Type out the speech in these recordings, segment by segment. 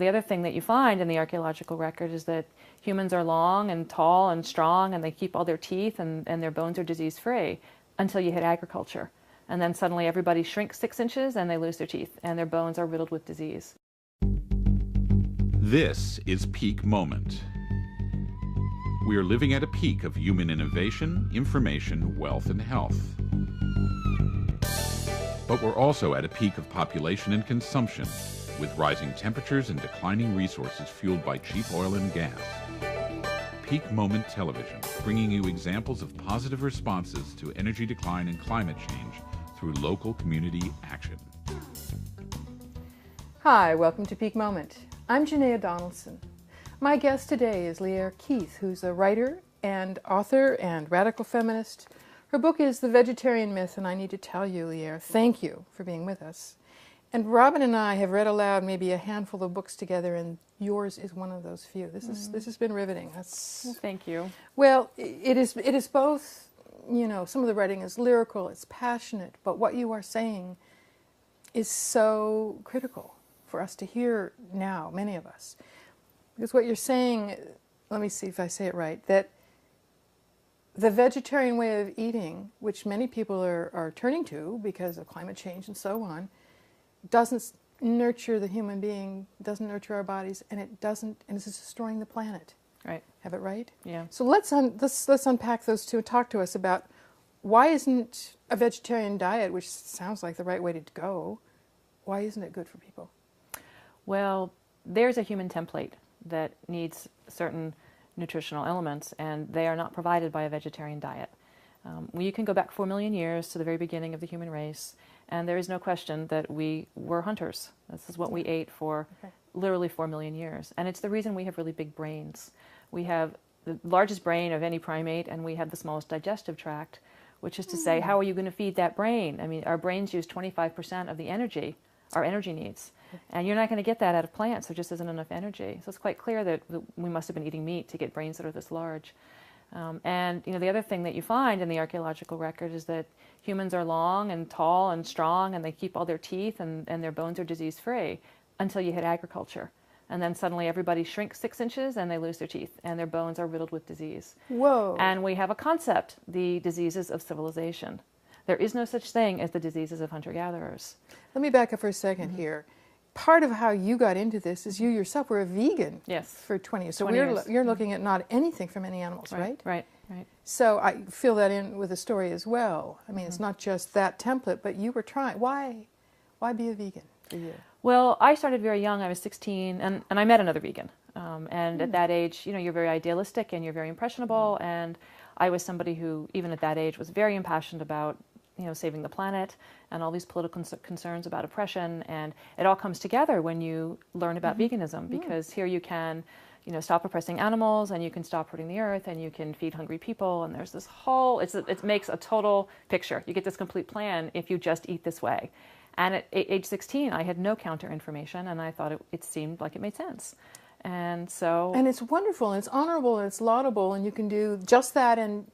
The other thing that you find in the archaeological record is that humans are long and tall and strong, and they keep all their teeth, and their bones are disease-free until you hit agriculture. And then suddenly everybody shrinks 6 inches and they lose their teeth, and their bones are riddled with disease. This is Peak Moment. We are living at a peak of human innovation, information, wealth, and health. But we're also at a peak of population and consumption, with rising temperatures and declining resources fueled by cheap oil and gas. Peak Moment Television, bringing you examples of positive responses to energy decline and climate change through local community action. Hi, welcome to Peak Moment. I'm Janaea Donaldson. My guest today is Lierre Keith, who's a writer and author and radical feminist. Her book is The Vegetarian Myth, and I need to tell you, Lierre, thank you for being with us. And Robin and I have read aloud maybe a handful of books together, and yours is one of those few. This has been riveting. Well, thank you. Well, it is both, you know, some of the writing is lyrical, it's passionate, but what you are saying is so critical for us to hear now, many of us. Because what you're saying, let me see if I say it right, that the vegetarian way of eating, which many people are turning to because of climate change and so on, doesn't nurture the human being, doesn't nurture our bodies, and it's destroying the planet. Right. Have it right? Yeah. So let's unpack those two and talk to us about why isn't a vegetarian diet, which sounds like the right way to go, why isn't it good for people? Well, there's a human template that needs certain nutritional elements, and they are not provided by a vegetarian diet. You can go back 4 million years to the very beginning of the human race, and there is no question that we were hunters. This is what we ate for literally 4 million years. And it's the reason we have really big brains. We have the largest brain of any primate, and we have the smallest digestive tract, which is to say, how are you going to feed that brain? I mean, our brains use 25% of the energy, our energy needs. And you're not going to get that out of plants. There just isn't enough energy. So it's quite clear that we must have been eating meat to get brains that are this large. And you know, the other thing that you find in the archaeological record is that humans are long and tall and strong, and they keep all their teeth, and their bones are disease-free until you hit agriculture. And then suddenly everybody shrinks 6 inches and they lose their teeth, and their bones are riddled with disease. Whoa. And we have a concept, the diseases of civilization. There is no such thing as the diseases of hunter-gatherers. Let me back up for a second here. Part of how you got into this is you yourself were a vegan for 20 years. So 20 years. You're looking at not anything from any animals, right? Right. So I feel that in with the story as well. I mean, it's not just that template, but you were trying. Why be a vegan for you? Well, I started very young. I was 16, and I met another vegan. And at that age, you know, you're very idealistic and you're very impressionable. And I was somebody who, even at that age, was very impassioned about, you know, saving the planet and all these political concerns about oppression. And it all comes together when you learn about veganism, because here you can, you know, stop oppressing animals, and you can stop hurting the earth, and you can feed hungry people. And there's this whole, it makes a total picture. You get this complete plan if you just eat this way. And at age 16, I had no counter information, and I thought it seemed like it made sense. And so... And it's wonderful, and it's honorable, and it's laudable, and you can do just that, and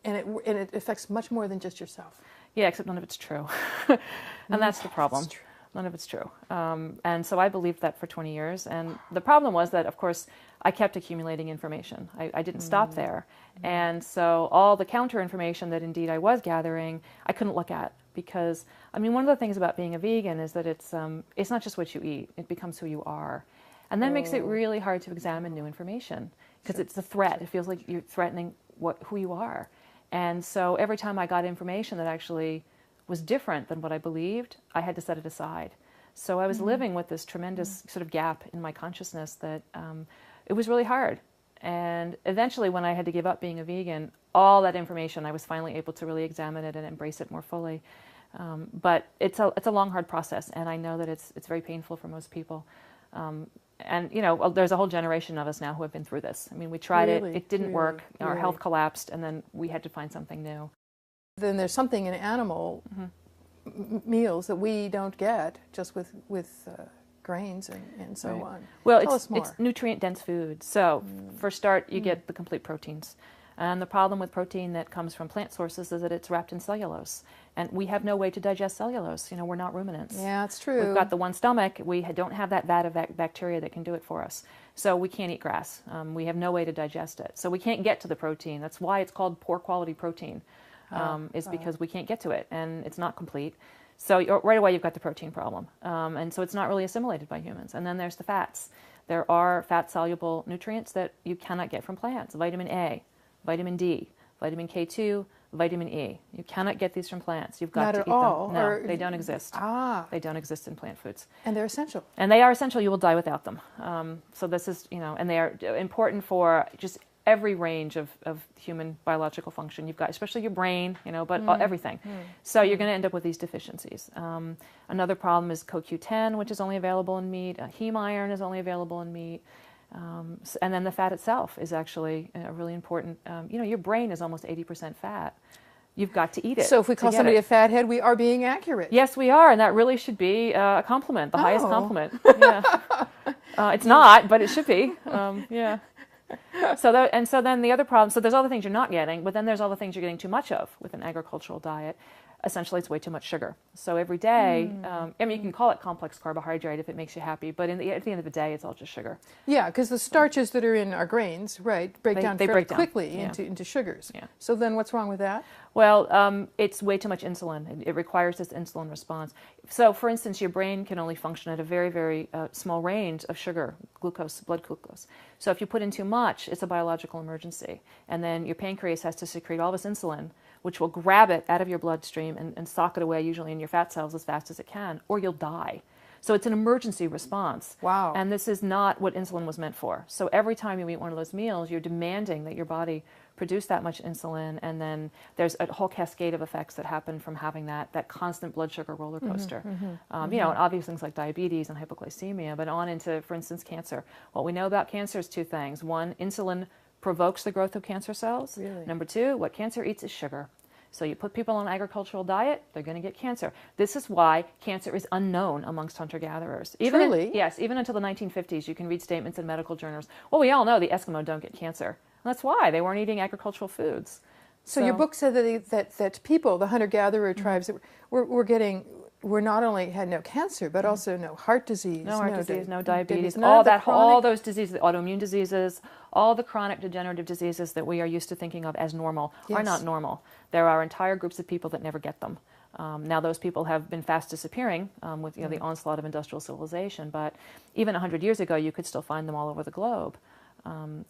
it affects much more than just yourself. Yeah, except none of it's true. And that's the problem. None of it's true. And so I believed that for 20 years. And the problem was that, of course, I kept accumulating information. I didn't stop there. And so all the counter information that indeed I was gathering, I couldn't look at. Because, I mean, one of the things about being a vegan is that it's not just what you eat. It becomes who you are. And that makes it really hard to examine new information. Because it's a threat. It feels like you're threatening who you are. And so every time I got information that actually was different than what I believed, I had to set it aside. So I was living with this tremendous sort of gap in my consciousness that it was really hard. And eventually, when I had to give up being a vegan, all that information, I was finally able to really examine it and embrace it more fully. But it's a long, hard process, and I know that it's very painful for most people. And, you know, there's a whole generation of us now who have been through this. I mean, we tried it didn't work, our health collapsed, and then we had to find something new. Then there's something in animal meals that we don't get just with grains and so on. Well, it's nutrient-dense food. So, for start, you get the complete proteins. And the problem with protein that comes from plant sources is that it's wrapped in cellulose. And we have no way to digest cellulose. We're not ruminants. Yeah, it's true. We've got the one stomach. We don't have that vat of bacteria that can do it for us. So we can't eat grass. We have no way to digest it. So we can't get to the protein. That's why it's called poor quality protein, because we can't get to it, and it's not complete. So right away you've got the protein problem. And so it's not really assimilated by humans. And then there's the fats. There are fat-soluble nutrients that you cannot get from plants. Vitamin A, vitamin D, vitamin K2, vitamin E. You cannot get these from plants. You've got Not to at eat all, them. No, or- they don't exist. They don't exist in plant foods. And they're essential. And they are essential. You will die without them. So this is, and they are important for just every range of human biological function. You've got, especially your brain, but everything. So you're going to end up with these deficiencies. Another problem is CoQ10, which is only available in meat. Heme iron is only available in meat. And then the fat itself is actually a really important. Your brain is almost 80% fat. You've got to eat it. So if we call somebody a fathead, we are being accurate. Yes, we are, and that really should be a compliment, the highest compliment. Yeah. It's not, but it should be. Yeah. So then the other problem. So there's all the things you're not getting, but then there's all the things you're getting too much of with an agricultural diet. Essentially, it's way too much sugar. So every day, you can call it complex carbohydrate if it makes you happy, but at the end of the day, it's all just sugar. Yeah, because the starches that are in our grains, right, break down fairly quickly into sugars. Yeah. So then what's wrong with that? Well, it's way too much insulin. It requires this insulin response. So, for instance, your brain can only function at a very, very small range of sugar, glucose, blood glucose. So if you put in too much, it's a biological emergency. And then your pancreas has to secrete all this insulin, which will grab it out of your bloodstream and sock it away, usually in your fat cells, as fast as it can, or you'll die. So it's an emergency response. Wow. And this is not what insulin was meant for. So every time you eat one of those meals, you're demanding that your body produce that much insulin, and then there's a whole cascade of effects that happen from having that constant blood sugar roller coaster. And obvious things like diabetes and hypoglycemia, but on into, for instance, cancer. What we know about cancer is two things. One, insulin provokes the growth of cancer cells. Really? Number two, what cancer eats is sugar. So you put people on an agricultural diet, they're going to get cancer. This is why cancer is unknown amongst hunter-gatherers. Truly? Yes, even until the 1950s, you can read statements in medical journals. Well, we all know the Eskimo don't get cancer. And that's why they weren't eating agricultural foods. So your book said that people, the hunter-gatherer tribes, were not only had no cancer, but also no heart disease, no diabetes, all those diseases, autoimmune diseases, all the chronic degenerative diseases that we are used to thinking of as normal are not normal. There are entire groups of people that never get them. Now those people have been fast disappearing with the onslaught of industrial civilization, but even 100 years ago you could still find them all over the globe.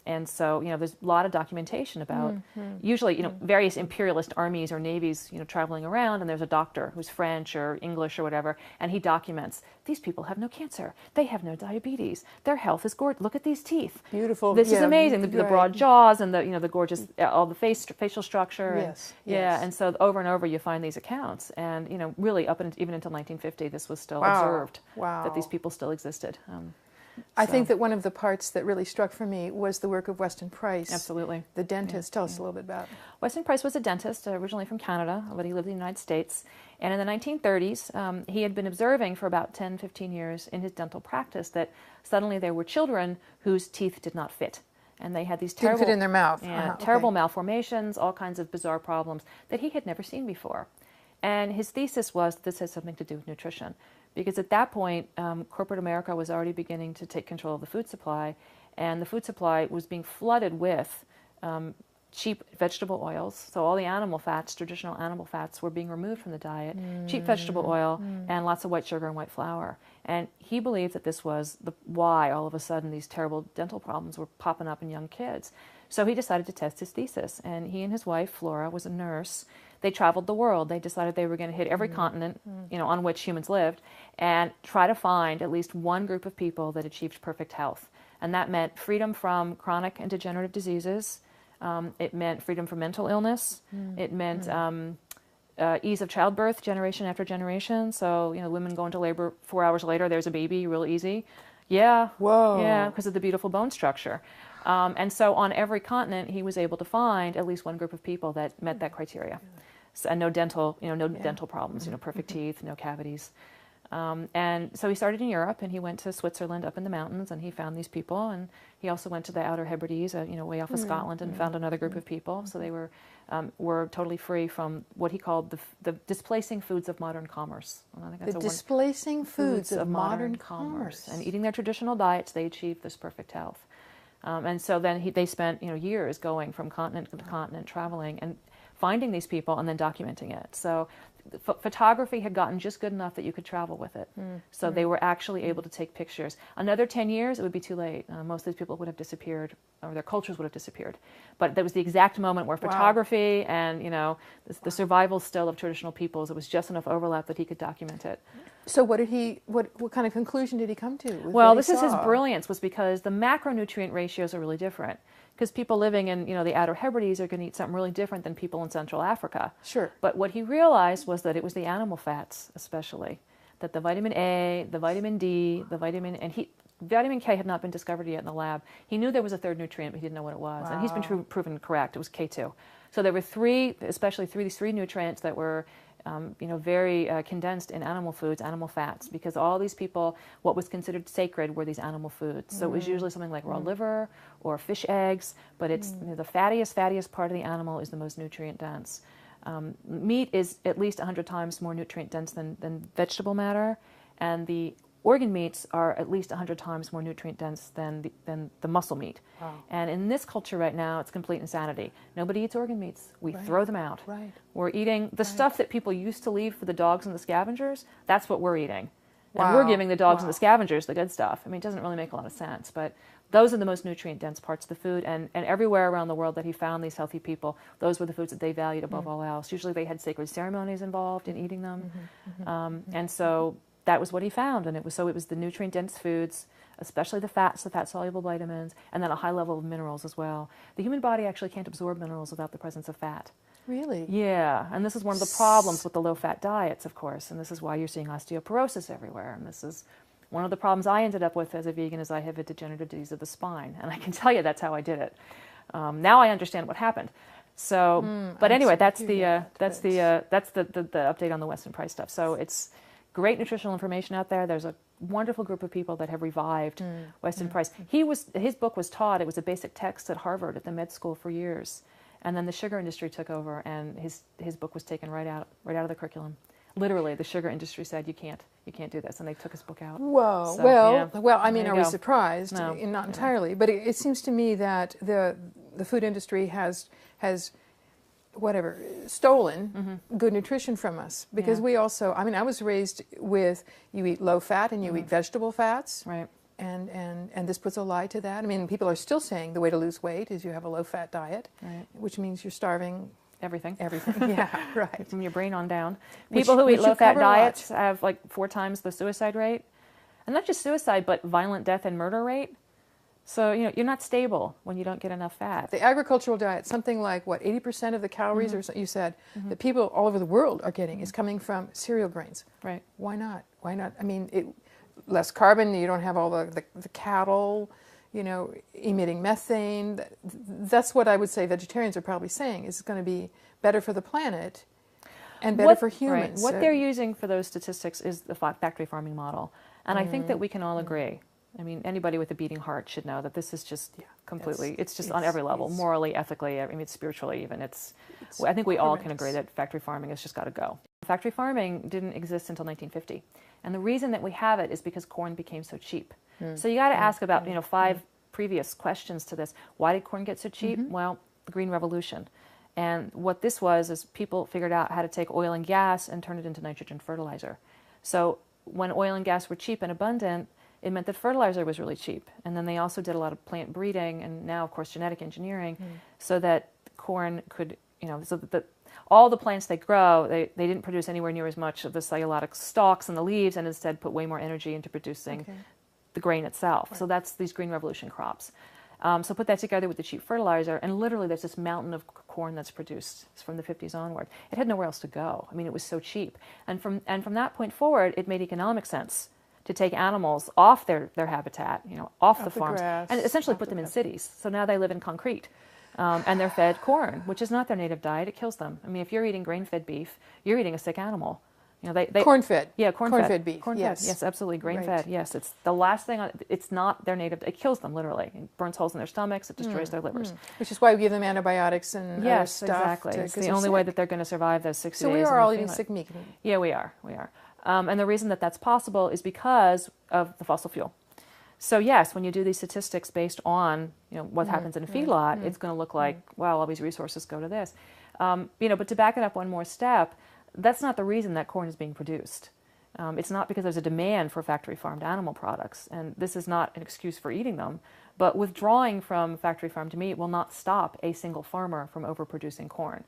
And so, there's a lot of documentation about usually, various imperialist armies or navies, traveling around, and there's a doctor who's French or English or whatever, and he documents, these people have no cancer. They have no diabetes. Their health is gorgeous. Look at these teeth. Beautiful. This is amazing. The broad jaws and the gorgeous, all the facial structure. Yes. Yeah. And so over and over you find these accounts. And, really even until 1950, this was still observed that these people still existed. I think that one of the parts that really struck for me was the work of Weston Price. Absolutely. The dentist. Tell us a little bit about it. Weston Price was a dentist, originally from Canada, but he lived in the United States. And in the 1930s, he had been observing for about 10, 15 years in his dental practice that suddenly there were children whose teeth did not fit. And they had these terrible... Didn't fit in their mouth. Terrible malformations, all kinds of bizarre problems that he had never seen before. And his thesis was that this has something to do with nutrition. Because at that point, corporate America was already beginning to take control of the food supply, and the food supply was being flooded with cheap vegetable oils. So all the animal fats, traditional animal fats, were being removed from the diet. Cheap vegetable oil and lots of white sugar and white flour. And he believed that this was why all of a sudden these terrible dental problems were popping up in young kids. So he decided to test his thesis, and he and his wife, Flora, was a nurse. They traveled the world. They decided they were going to hit every continent, on which humans lived, and try to find at least one group of people that achieved perfect health. And that meant freedom from chronic and degenerative diseases. It meant freedom from mental illness. It meant ease of childbirth, generation after generation. So, women go into labor 4 hours later, there's a baby, real easy. Yeah. Whoa. Yeah, because of the beautiful bone structure. And so on every continent, he was able to find at least one group of people that met that criteria. So, and no dental, dental problems, perfect teeth, no cavities. And so he started in Europe, and he went to Switzerland up in the mountains, and he found these people. And he also went to the Outer Hebrides, way off of Scotland, and found another group of people. So they were totally free from what he called the displacing foods of modern commerce. And I think that's the displacing foods of modern commerce. And eating their traditional diets, they achieved this perfect health. And so then they spent years going from continent to continent, traveling and finding these people and then documenting it. So photography had gotten just good enough that you could travel with it. So they were actually able to take pictures. Another 10 years, it would be too late. Most of these people would have disappeared, or their cultures would have disappeared. But that was the exact moment where photography and, the survival still of traditional peoples, it was just enough overlap that he could document it. So what kind of conclusion did he come to? Well, this is his brilliance, was because the macronutrient ratios are really different. Because people living in, the Outer Hebrides are going to eat something really different than people in Central Africa. Sure. But what he realized was that it was the animal fats, especially, that the vitamin A, the vitamin D, vitamin K had not been discovered yet in the lab. He knew there was a third nutrient, but he didn't know what it was. Wow. And he's been proven correct. It was K2. So there were these three nutrients that were very condensed in animal foods, animal fats, because all these people, what was considered sacred were these animal foods. So it was usually something like raw liver or fish eggs, but it's the fattiest part of the animal is the most nutrient dense. Meat is at least 100 times more nutrient dense than vegetable matter, and the organ meats are at least 100 times more nutrient dense than the muscle meat. Wow. And in this culture right now, it's complete insanity. Nobody eats organ meats. We throw them out. Right. We're eating the stuff that people used to leave for the dogs and the scavengers. That's what we're eating. Wow. And we're giving the dogs and the scavengers the good stuff. I mean, it doesn't really make a lot of sense, but those are the most nutrient-dense parts of the food. And everywhere around the world that he found these healthy people, those were the foods that they valued above all else. Usually they had sacred ceremonies involved in eating them. And so that was what he found, and it was the nutrient-dense foods, especially the fats, the fat-soluble vitamins, and then a high level of minerals as well. The human body actually can't absorb minerals without the presence of fat. Really? Yeah, and this is one of the problems with the low-fat diets, of course, and this is why you're seeing osteoporosis everywhere, and this is one of the problems I ended up with as a vegan is I have a degenerative disease of the spine, and I can tell you that's how I did it. Now I understand what happened. So, but anyway, that's the update on the Weston Price stuff. So it's great nutritional information out there. There's a wonderful group of people that have revived Weston Price. His book was taught. It was a basic text at Harvard at the med school for years, and then the sugar industry took over, and his book was taken right out of the curriculum. Literally, the sugar industry said you can't do this, and they took his book out. Whoa. So, well. I mean, are we surprised? No, not entirely, but it seems to me that the food industry has stolen good nutrition from us, because we also, I mean, I was raised with you eat low fat and you eat vegetable fats, right? And this puts a lie to that. I mean, people are still saying the way to lose weight is you have a low fat diet, right? Which means you're starving everything. Yeah, right. From your brain on down. People who eat low fat diets have like 4 times the suicide rate, and not just suicide, but violent death and murder rate. So, you're not stable when you don't get enough fat. The agricultural diet, something like, 80% of the calories, or you said, that people all over the world are getting is coming from cereal grains. Right. Why not? I mean, less carbon, you don't have all the cattle, emitting methane. That's what I would say vegetarians are probably saying, is it's going to be better for the planet and better for humans. Right. What they're using for those statistics is the factory farming model. And I think that we can all agree. I mean, anybody with a beating heart should know that this is just completely, it's on every level, morally, ethically, I mean, spiritually even. I think we all can agree that factory farming has just got to go. Factory farming didn't exist until 1950. And the reason that we have it is because corn became so cheap. So you got to ask about, 5 previous questions to this. Why did corn get so cheap? Well, the Green Revolution. And what this was is people figured out how to take oil and gas and turn it into nitrogen fertilizer. So when oil and gas were cheap and abundant, it meant that fertilizer was really cheap. And then they also did a lot of plant breeding and now, of course, genetic engineering so that corn could, so that all the plants they grow, they didn't produce anywhere near as much of the cellulotic stalks and the leaves, and instead put way more energy into producing the grain itself. Right. So that's these Green Revolution crops. So put that together with the cheap fertilizer, and literally there's this mountain of corn that's produced from the 50s onward. It had nowhere else to go. I mean, it was so cheap. And from that point forward, it made economic sense to take animals off their habitat, off the farms, grass, and essentially put them in cities. So now they live in concrete, and they're fed corn, which is not their native diet. It kills them. I mean, if you're eating grain-fed beef, you're eating a sick animal. You know, they corn-fed. Yeah, corn-fed beef. Corn-fed, Yes. yes, absolutely. Grain-fed, Right. yes. It's the last thing. It's not their native. It kills them literally. It burns holes in their stomachs. It destroys their livers. Which is why we give them antibiotics and other Yes, stuff. exactly. It's the only way that they're going to survive those 60 So days. we in are the all eating field. sick meat. Yeah, we are. We are. And the reason that that's possible is because of the fossil fuel. So yes, when you do these statistics based on what happens in a feedlot, it's going to look like, wow, all these resources go to this. But to back it up one more step, that's not the reason that corn is being produced. It's not because there's a demand for factory farmed animal products, and this is not an excuse for eating them, but withdrawing from factory farmed meat will not stop a single farmer from overproducing corn.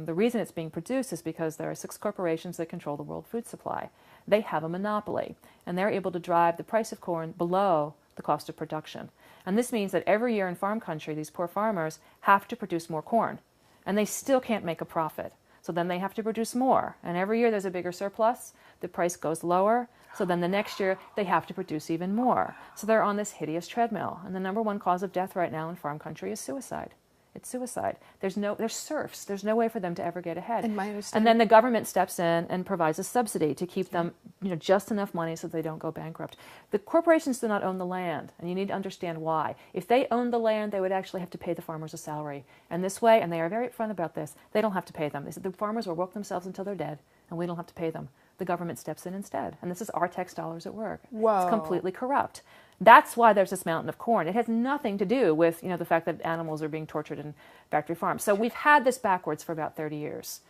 The reason it's being produced is because there are 6 corporations that control the world food supply. They have a monopoly, and they're able to drive the price of corn below the cost of production. And this means that every year in farm country, these poor farmers have to produce more corn, and they still can't make a profit. So then they have to produce more, and every year there's a bigger surplus, the price goes lower, so then the next year they have to produce even more. So they're on this hideous treadmill, and the number one cause of death right now in farm country is suicide. It's suicide. There's serfs. There's no way for them to ever get ahead. And then the government steps in and provides a subsidy to keep them, just enough money so they don't go bankrupt. The corporations do not own the land, and you need to understand why. If they owned the land, they would actually have to pay the farmers a salary. And this way, and they are very upfront about this, they don't have to pay them. They said the farmers will work themselves until they're dead, and we don't have to pay them. The government steps in instead. And this is our tax dollars at work. Whoa. It's completely corrupt. That's why there's this mountain of corn. It has nothing to do with the fact that animals are being tortured in factory farms. So we've had this backwards for about 30 years.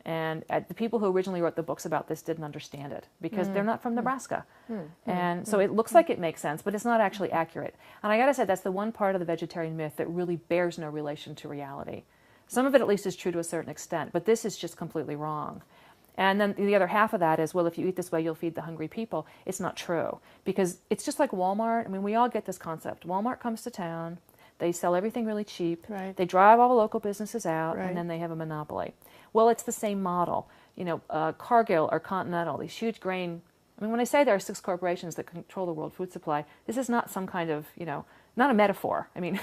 And the people who originally wrote the books about this didn't understand it because they're not from Nebraska. And so it looks like it makes sense, but it's not actually accurate. And I got to say, that's the one part of the vegetarian myth that really bears no relation to reality. Some of it at least is true to a certain extent, but this is just completely wrong. And then the other half of that is, well, if you eat this way, you'll feed the hungry people. It's not true, because it's just like Walmart. I mean, we all get this concept. Walmart comes to town. They sell everything really cheap. Right. They drive all the local businesses out, Right. and then they have a monopoly. Well, it's the same model. Cargill or Continental, these huge grain. I mean, when I say there are 6 corporations that control the world food supply, this is not some kind of, not a metaphor. I mean,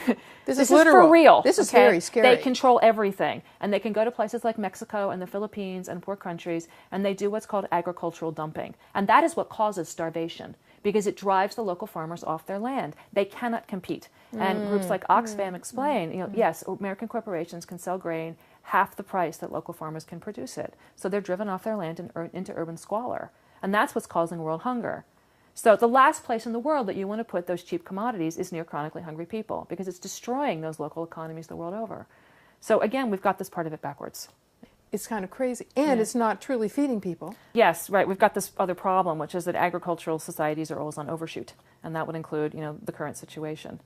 This is is literal. for real. This is okay? very scary. They control everything, and they can go to places like Mexico and the Philippines and poor countries, and they do what's called agricultural dumping. And that is what causes starvation, because it drives the local farmers off their land. They cannot compete. And groups like Oxfam explain, yes, American corporations can sell grain half the price that local farmers can produce it. So they're driven off their land into urban squalor. And that's what's causing world hunger. So the last place in the world that you want to put those cheap commodities is near chronically hungry people, because it's destroying those local economies the world over. So again, we've got this part of it backwards. It's kind of crazy. And it's not truly feeding people. Yes, right. We've got this other problem, which is that agricultural societies are always on overshoot, and that would include, the current situation.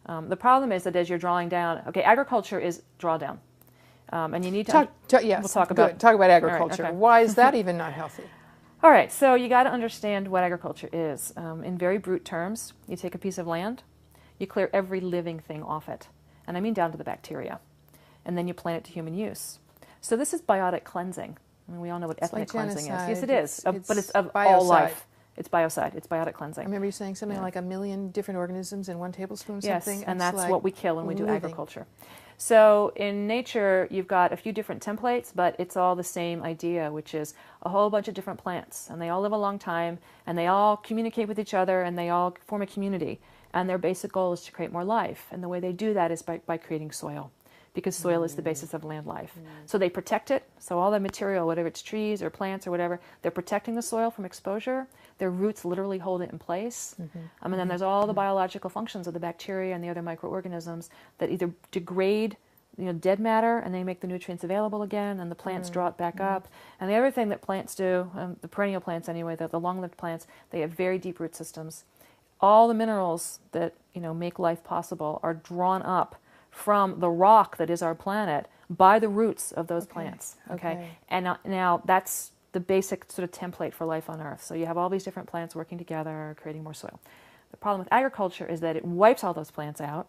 The problem is that as you're drawing down, agriculture is drawdown, and you need to Yes, we'll talk good. about Talk about All right, agriculture. okay. Why is that even not healthy? All right, so you got to understand what agriculture is. In very brute terms, you take a piece of land, you clear every living thing off it, and I mean down to the bacteria, and then you plant it to human use. So this is biotic cleansing. I mean, we all know what ethnic like cleansing genocide. is. Yes, it is, but it's of biocide. all life. It's biocide. It's biotic cleansing. I remember you saying something like 1 million different organisms in 1 tablespoon. Yes, Something. and It's that's like what we kill when we do living. agriculture. So in nature, you've got a few different templates, but it's all the same idea, which is a whole bunch of different plants, and they all live a long time, and they all communicate with each other, and they all form a community. And their basic goal is to create more life, and the way they do that is by creating soil, because soil is the basis of land life. So they protect it. So all the material, whether it's trees or plants or whatever, they're protecting the soil from exposure. Their roots literally hold it in place. And then there's all the biological functions of the bacteria and the other microorganisms that either degrade dead matter, and they make the nutrients available again, and the plants draw it back up. And the other thing that plants do, the perennial plants anyway, the long-lived plants, they have very deep root systems. All the minerals that make life possible are drawn up from the rock that is our planet by the roots of those plants. Okay. And now that's the basic sort of template for life on Earth. So you have all these different plants working together, creating more soil. The problem with agriculture is that it wipes all those plants out,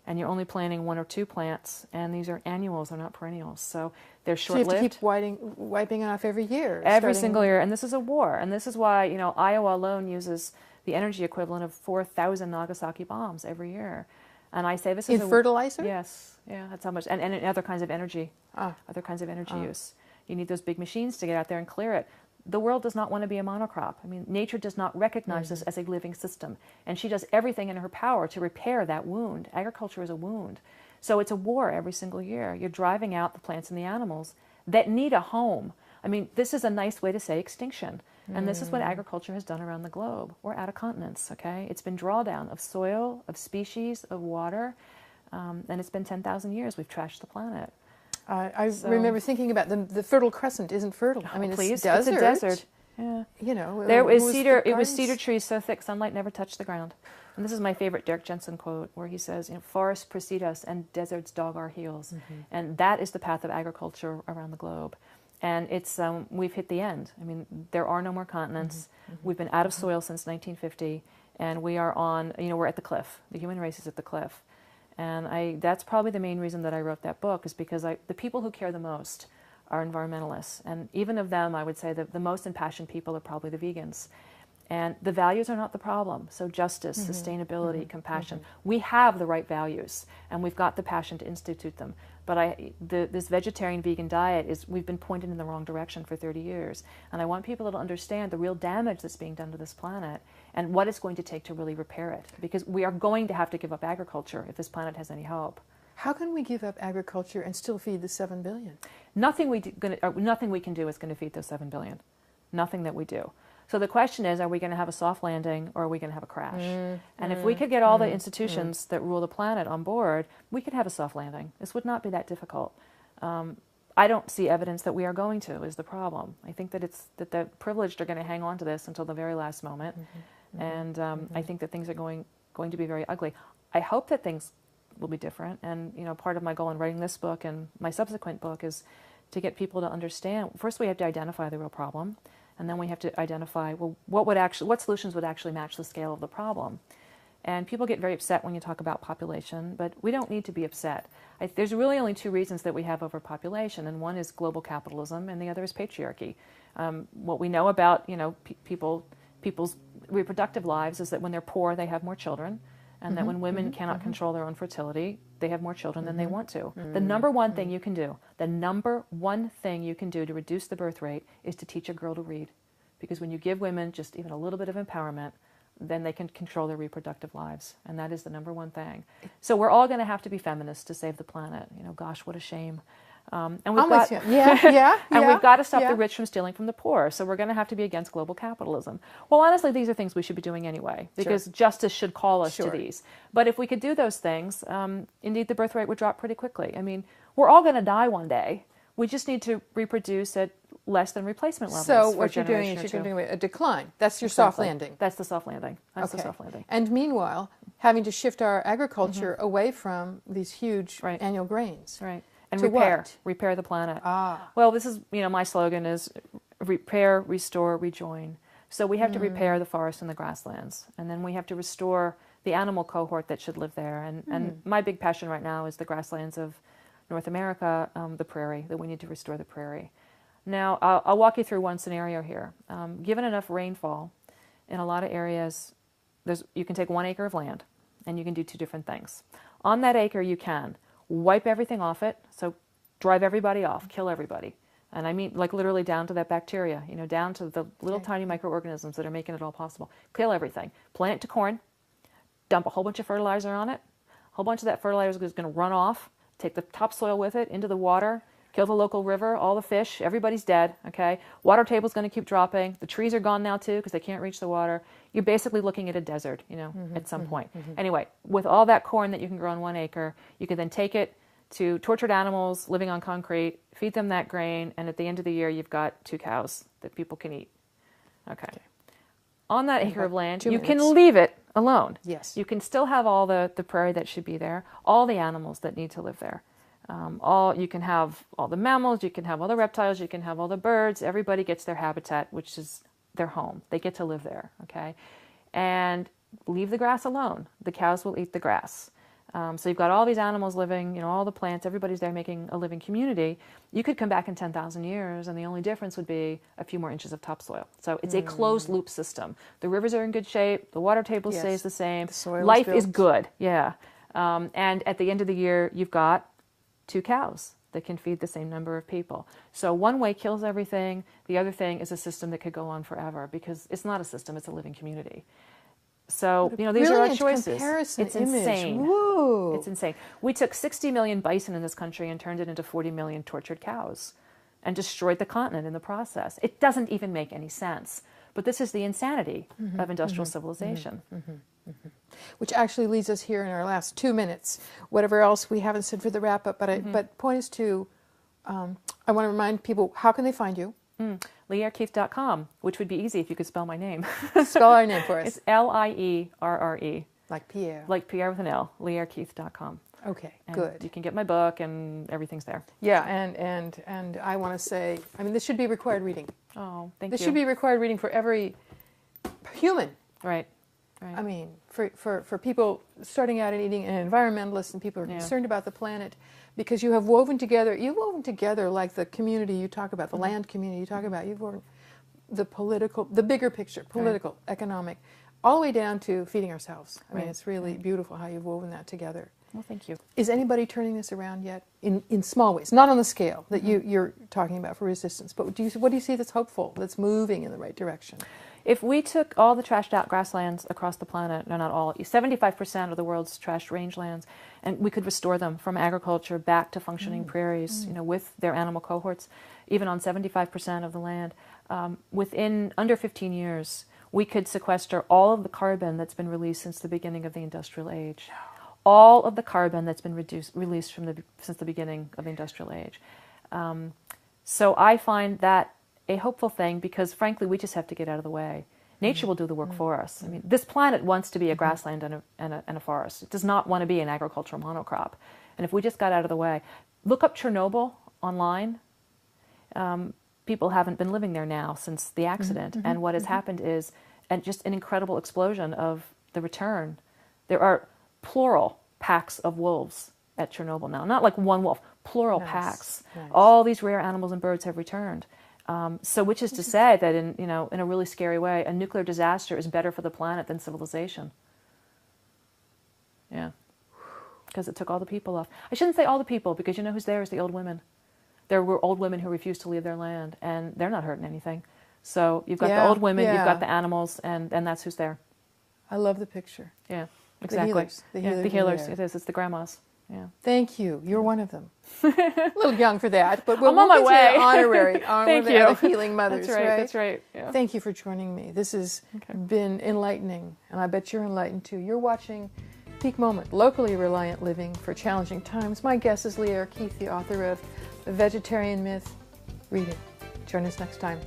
and you're only planting 1 or 2 plants, and these are annuals, they're not perennials. So they're short-lived. So you have to keep wiping it off every year. Every single year, and this is a war. And this is why, Iowa alone uses the energy equivalent of 4,000 Nagasaki bombs every year. And I say this is in fertilizer? Yes, yeah, that's how much. And in other kinds of energy, other kinds of energy use. You need those big machines to get out there and clear it. the world does not want to be a monocrop. I mean, nature does not recognize this as a living system. And she does everything in her power to repair that wound. Agriculture is a wound. So it's a war every single year. You're driving out the plants and the animals that need a home. I mean, this is a nice way to say extinction. And this is what agriculture has done around the globe. We're out of continents, okay? It's been drawdown of soil, of species, of water, and it's been 10,000 years we've trashed the planet. I remember thinking about the Fertile Crescent isn't fertile. I mean, Please, it's desert. it's a desert. Yeah. You know, There was the cedar. It was gardens. cedar trees so thick sunlight never touched the ground. And this is my favorite Derek Jensen quote, where he says, "You know, forests precede us, and deserts dog our heels." And that is the path of agriculture around the globe. And it's we've hit the end. I mean, there are no more continents. We've been out of soil since 1950, and we are on. You know, we're at the cliff. The human race is at the cliff. And that's probably the main reason that I wrote that book, is because the people who care the most are environmentalists. And even of them, I would say that the most impassioned people are probably the vegans. And the values are not the problem. So justice, sustainability, compassion. We have the right values, and we've got the passion to institute them. But this vegetarian vegan diet we've been pointed in the wrong direction for 30 years. And I want people to understand the real damage that's being done to this planet and what it's going to take to really repair it. Because we are going to have to give up agriculture if this planet has any hope. How can we give up agriculture and still feed the 7 billion? Nothing we can do is going to feed those 7 billion. Nothing that we do. So the question is, are we going to have a soft landing or are we going to have a crash? And if we could get all the institutions that rule the planet on board, we could have a soft landing. This would not be that difficult. I don't see evidence that we are going to, is the problem. I think that that the privileged are going to hang on to this until the very last moment. And I think that things are going to be very ugly. I hope that things will be different. And, you know, part of my goal in writing this book and my subsequent book is to get people to understand. First, we have to identify the real problem. And then we have to identify, well, what solutions would actually match the scale of the problem. And people get very upset when you talk about population, but we don't need to be upset. There's really only two reasons that we have overpopulation, and one is global capitalism, and the other is patriarchy. What we know about, you know, people's reproductive lives is that when they're poor, they have more children, and that when women cannot control their own fertility, they have more children than they want to. The number one thing you can do, to reduce the birth rate is to teach a girl to read. Because when you give women just even a little bit of empowerment, then they can control their reproductive lives. And that is the number one thing. So we're all going to have to be feminists to save the planet. You know, gosh, what a shame. And we've got to stop the rich from stealing from the poor. So we're going to have to be against global capitalism. Well, honestly, these are things we should be doing anyway, because justice should call us to these. But if we could do those things, indeed, the birth rate would drop pretty quickly. I mean, we're all going to die one day. We just need to reproduce at less than replacement levels. So what you're doing is you're doing a decline. That's your soft landing. That's the soft landing. That's the soft landing. And meanwhile, having to shift our agriculture away from these huge annual grains. Right. And to repair the planet. Ah. Well, this is, you know, my slogan is repair, restore, rejoin. So we have to repair the forests and the grasslands, and then we have to restore the animal cohort that should live there. And my big passion right now is the grasslands of North America, the prairie, that we need to restore the prairie. Now, I'll walk you through one scenario here. Given enough rainfall, in a lot of areas, you can take 1 acre of land, and you can do two different things. On that acre, you can wipe everything off it, so drive everybody off, kill everybody. And I mean, like, literally down to that bacteria, you know, down to the little tiny microorganisms that are making it all possible. Kill everything. Plant it to corn, dump a whole bunch of fertilizer on it. A whole bunch of that fertilizer is going to run off, take the topsoil with it into the water, kill the local river, all the fish, everybody's dead, okay? Water table's going to keep dropping. The trees are gone now, too, because they can't reach the water. You're basically looking at a desert, you know, at some point. Anyway, with all that corn that you can grow on 1 acre, you can then take it to tortured animals living on concrete, feed them that grain, and at the end of the year, you've got 2 cows that people can eat. Okay. On that acre of land, you can leave it alone. Yes. You can still have all the prairie that should be there, all the animals that need to live there. You can have all the mammals, you can have all the reptiles, you can have all the birds. Everybody gets their habitat, which is their home. They get to live there, okay? And leave the grass alone. The cows will eat the grass. So you've got all these animals living, you know, all the plants, everybody's there making a living community. You could come back in 10,000 years, and the only difference would be a few more inches of topsoil. So it's a closed loop system. The rivers are in good shape. The water table stays the same. The soil Life is good, yeah. And at the end of the year, you've got 2 cows that can feed the same number of people. So one way kills everything. The other thing is a system that could go on forever, because it's not a system, it's a living community. So, you know, these are our choices. It's insane. Whoa. It's insane. We took 60 million bison in this country and turned it into 40 million tortured cows and destroyed the continent in the process. It doesn't even make any sense. But this is the insanity of industrial civilization. Which actually leads us here in our last 2 minutes. Whatever else we haven't said for the wrap-up, but point is to, I want to remind people, how can they find you? LeahRkeith.com, which would be easy if you could spell my name. Spell our name for us. It's Lierre. Like Pierre. Like Pierre with an L, LeahRkeith.com. Okay, and good. You can get my book and everything's there. Yeah, and I want to say, I mean, this should be required reading. Oh, thank you. This should be required reading for every human. Right. Right. I mean, for people starting out and eating, and environmentalists and people who are concerned about the planet, because you've woven together like the community you talk about, the land community you talk about, you've woven the political, the bigger picture, political, economic, all the way down to feeding ourselves. I mean, it's really beautiful how you've woven that together. Well, thank you. Is anybody turning this around yet? In small ways, not on the scale that you're talking about for resistance, but what do you see that's hopeful, that's moving in the right direction? If we took all the trashed out grasslands across the planet, no, not all, 75% of the world's trashed rangelands, and we could restore them from agriculture back to functioning prairies, you know, with their animal cohorts, even on 75% of the land, within under 15 years, we could sequester all of the carbon that's been released since the beginning of the industrial age. All of the carbon that's been released since the beginning of the industrial age. So I find that a hopeful thing, because frankly we just have to get out of the way. Nature will do the work for us. I mean, this planet wants to be a grassland and a forest. It does not want to be an agricultural monocrop. And if we just got out of the way, look up Chernobyl online. People haven't been living there now since the accident, and what has happened is just an incredible explosion of the return. There are plural packs of wolves at Chernobyl now, not like one wolf, plural packs. Nice. All these rare animals and birds have returned. So which is to say that in a really scary way, a nuclear disaster is better for the planet than civilization. Yeah. Because it took all the people off. I shouldn't say all the people, because you know who's there is the old women. There were old women who refused to leave their land, and they're not hurting anything. So you've got the old women, you've got the animals, and that's who's there. I love the picture. Yeah, exactly. The healers. The healers. It is. It's the grandmas. Yeah. Thank you. You're one of them. A little young for that, but I'm on my way. Honorary. Thank you. The healing mothers. That's right. That's right. Yeah. Thank you for joining me. This has been enlightening, and I bet you're enlightened too. You're watching Peak Moment, locally reliant living for challenging times. My guest is Leah Keith, the author of The Vegetarian Myth. Read it. Join us next time.